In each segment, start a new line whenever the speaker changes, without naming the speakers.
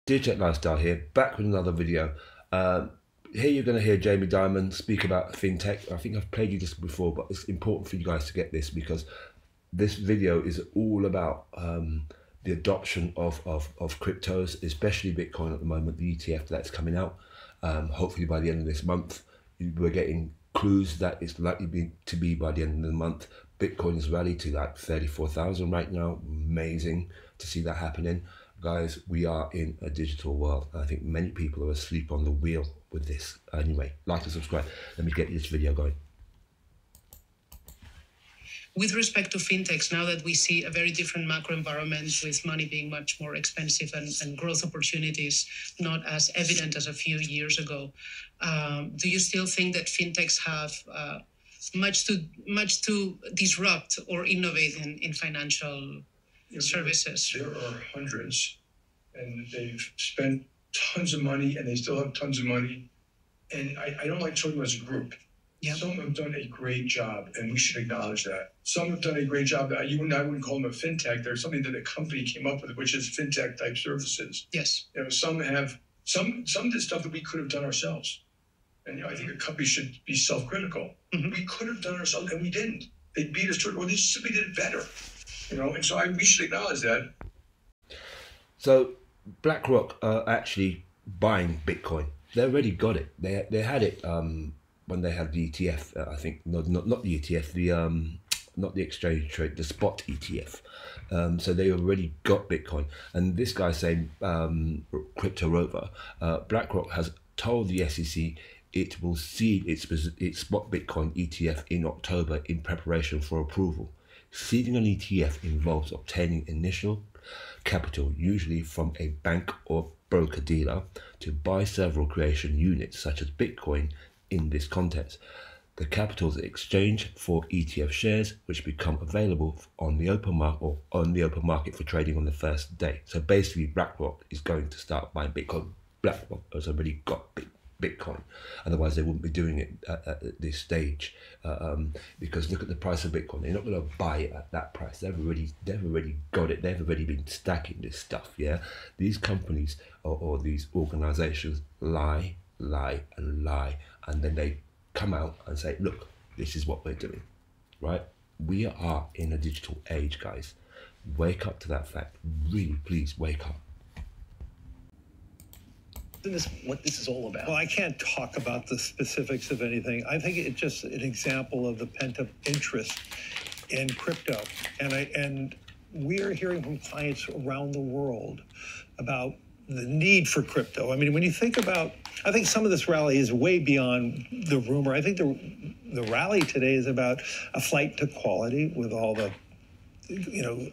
Digitech Lifestyle here, back with another video. Here you're going to hear Jamie Dimon speak about fintech. I think I've played you this before, but it's important for you guys to get this because this video is all about the adoption of cryptos, especially Bitcoin at the moment, the ETF that's coming out. Hopefully by the end of this month, we're getting clues that it's likely to be by the end of the month. Bitcoin has rallied to like 34,000 right now. Amazing to see that happening. Guys, we are in a digital world. I think many people are asleep on the wheel with this. Anyway, like and subscribe. Let me get this video going.
With respect to fintechs, now that we see a very different macro environment with money being much more expensive and growth opportunities not as evident as a few years ago, do you still think that fintechs have much to disrupt or innovate in financial services?
There are hundreds, and they've spent tons of money, and they still have tons of money. And I don't like talking about as a group. Yeah. Some have done a great job, and we should acknowledge that. Some have done a great job. You and I wouldn't call them a fintech. There's something that a company came up with, which is fintech type services.
Yes.
You know, some did stuff that we could have done ourselves. And I think a company should be self-critical. Mm-hmm. We could have done it ourselves, and we didn't. They beat us to it, or they simply did it better. You know, and so we should acknowledge that.
So BlackRock are actually buying Bitcoin. They already got it. They had it when they had the ETF. I think not the ETF, not the exchange trade, the spot ETF. So they already got Bitcoin. And this guy saying, Crypto Rover, BlackRock has told the SEC it will seed its spot Bitcoin ETF in October in preparation for approval. Seeding an ETF involves obtaining initial capital, usually from a bank or broker-dealer, to buy several creation units, such as Bitcoin, in this context. The capital is exchanged for ETF shares, which become available on the open market for trading on the first day. So basically, BlackRock is going to start buying Bitcoin. BlackRock has already got Bitcoin, otherwise they wouldn't be doing it at this stage, because look at the price of Bitcoin. They're not going to buy it at that price. They've already got it. They've already been stacking this stuff. Yeah, these companies or these organizations lie, and then they come out and say, look, this is what we're doing, right? We are in a digital age, guys. Wake up to that fact. Really, please wake up.
Isn't this what this is all about?
Well, I can't talk about the specifics of anything. I think it's just an example of the pent-up interest in crypto. And we are hearing from clients around the world about the need for crypto. I mean, when you think about, I think some of this rally is way beyond the rumor. I think the rally today is about a flight to quality with all the,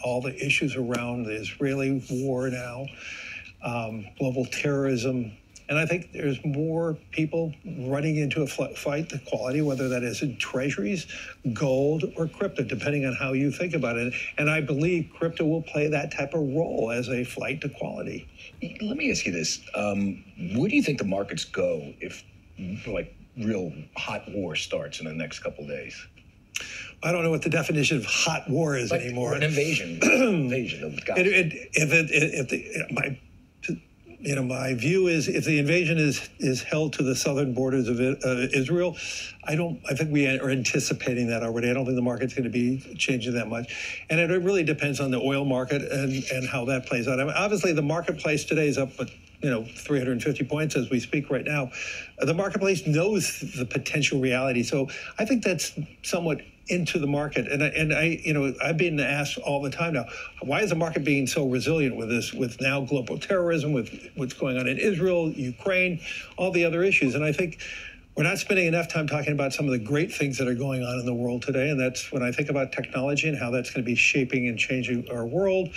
all the issues around the Israeli war now. Global terrorism. And I think there's more people running into a flight to quality, whether that is in treasuries, gold, or crypto, depending on how you think about it. And I believe crypto will play that type of role as a flight to quality.
Let me ask you this. Where do you think the markets go if, like, real hot war starts in the next couple of days?
I don't know what the definition of hot war is anymore.
An invasion.
My view is if the invasion is held to the southern borders of Israel, I think we are anticipating that already. I don't think the market's going to be changing that much. And it really depends on the oil market and how that plays out. I mean, obviously, the marketplace today is up, 350 points as we speak right now. The marketplace knows the potential reality. So I think that's somewhat into the market. And I've been asked all the time now, why is the market being so resilient with this, with now global terrorism, with what's going on in Israel, Ukraine, all the other issues? And I think we're not spending enough time talking about some of the great things that are going on in the world today. And that's when I think about technology and how that's going to be shaping and changing our world.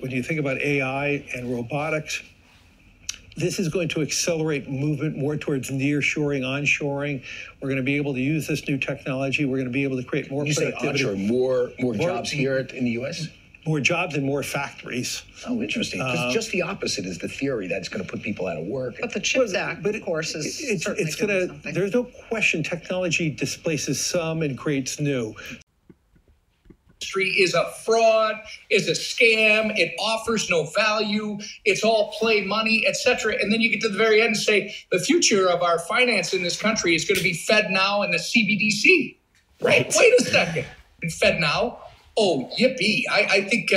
When you think about AI and robotics, this is going to accelerate movement more towards nearshoring, onshoring. We're going to be able to use this new technology. We're going to be able to create more productivity.
You say onshore, more jobs here in the U.S.?
More jobs and more factories.
Oh, interesting. Because just the opposite is the theory that it's going to put people out of work.
But the CHIPS Act, of course, is
it's going to. There's no question technology displaces some and creates new.
is a fraud, is a scam, it offers no value, it's all play money, etc. And then you get to the very end and say, the future of our finance in this country is going to be Fed Now and the CBDC. Right? Wait a second. Fed Now? Oh, yippee. I think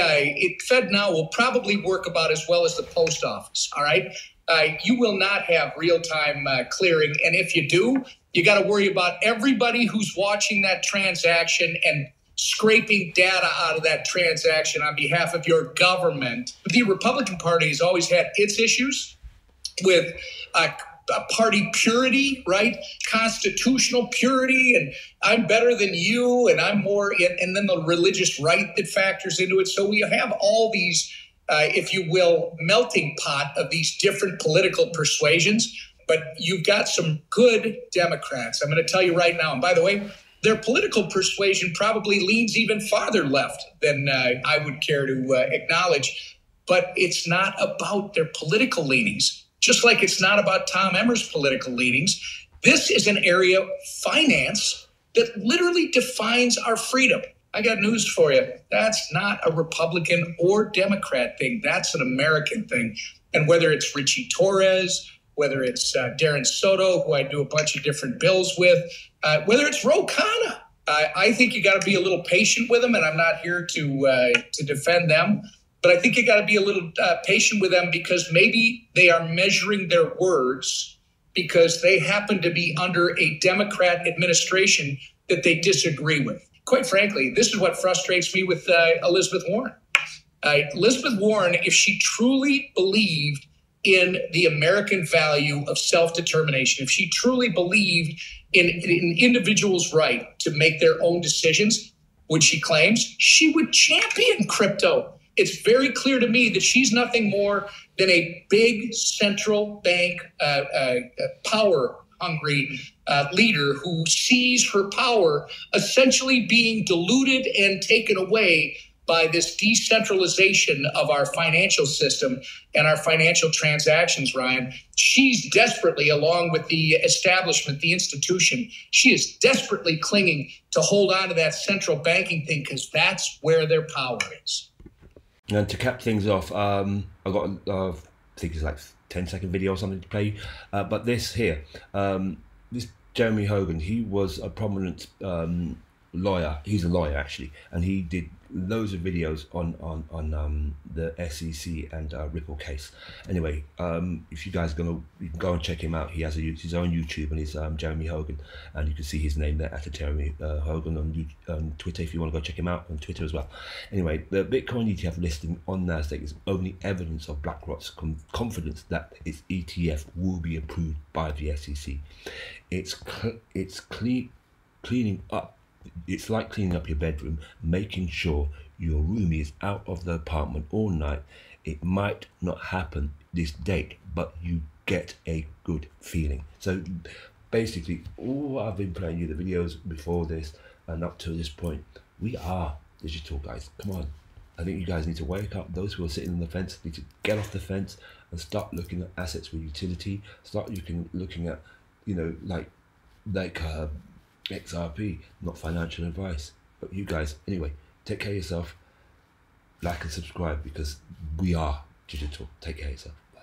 Fed Now will probably work about as well as the post office, all right? You will not have real-time clearing, and if you do, you got to worry about everybody who's watching that transaction and scraping data out of that transaction on behalf of your government. The Republican Party has always had its issues with party purity, right? Constitutional purity, and I'm better than you, and I'm more, and then the religious right that factors into it. So we have all these, if you will, melting pot of these different political persuasions, but you've got some good Democrats. I'm going to tell you right now, and by the way, their political persuasion probably leans even farther left than I would care to acknowledge, but it's not about their political leanings. Just like it's not about Tom Emmer's political leanings, this is an area of finance that literally defines our freedom. I got news for you. That's not a Republican or Democrat thing. That's an American thing. And whether it's Richie Torres, whether it's Darren Soto, who I do a bunch of different bills with, whether it's Ro Khanna, I think you got to be a little patient with them, and I'm not here to defend them. But I think you got to be a little patient with them because maybe they are measuring their words because they happen to be under a Democrat administration that they disagree with. Quite frankly, this is what frustrates me with Elizabeth Warren. Elizabeth Warren, if she truly believed in the American value of self-determination, if she truly believed in an individual's right to make their own decisions, which she claims, she would champion crypto. It's very clear to me that she's nothing more than a big central bank power-hungry leader who sees her power essentially being diluted and taken away by this decentralization of our financial system and our financial transactions, Ryan. She's desperately, along with the establishment, the institution, she is desperately clinging to hold on to that central banking thing because that's where their power is.
And to cap things off, I got, I think it's like 10-second video or something to play. But this here, this Jeremy Hogan, he was a prominent lawyer. He's a lawyer actually, and he did loads of videos on the SEC and Ripple case. Anyway, if you guys you can go and check him out. He has his own YouTube, and it's Jeremy Hogan, and you can see his name there, at Jeremy Hogan on Twitter if you want to go check him out on Twitter as well. Anyway, the Bitcoin ETF listing on Nasdaq is only evidence of BlackRock's confidence that its ETF will be approved by the SEC. It's cleaning up. It's like cleaning up your bedroom, making sure your roomie is out of the apartment all night. It might not happen this date, but you get a good feeling. So basically, all I've been playing you the videos before this and up to this point, we are digital, guys. Come on. I think you guys need to wake up. Those who are sitting on the fence need to get off the fence and start looking at assets with utility. Start looking at, you know, like XRP, not financial advice. But you guys, anyway, take care of yourself, like and subscribe, because we are digital. Take care of yourself. Bye.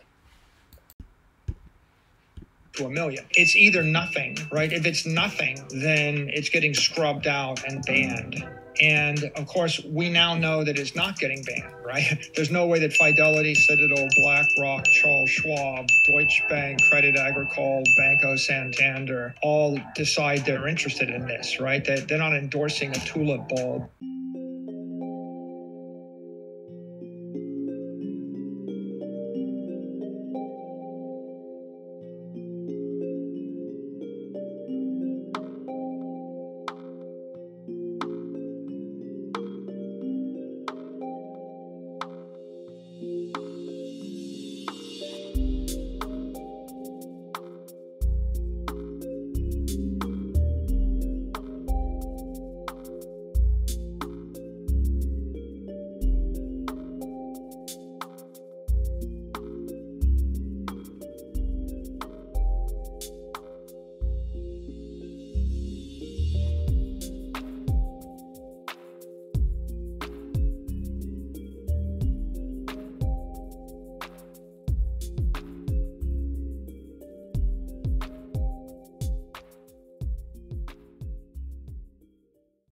To $1 million. It's either nothing, right? If it's nothing, then it's getting scrubbed out and banned. And of course, we now know that it's not getting banned, right? There's no way that Fidelity, Citadel, BlackRock, Charles Schwab, Deutsche Bank, Credit Agricole, Banco Santander all decide they're interested in this, right? They're not endorsing a tulip bulb.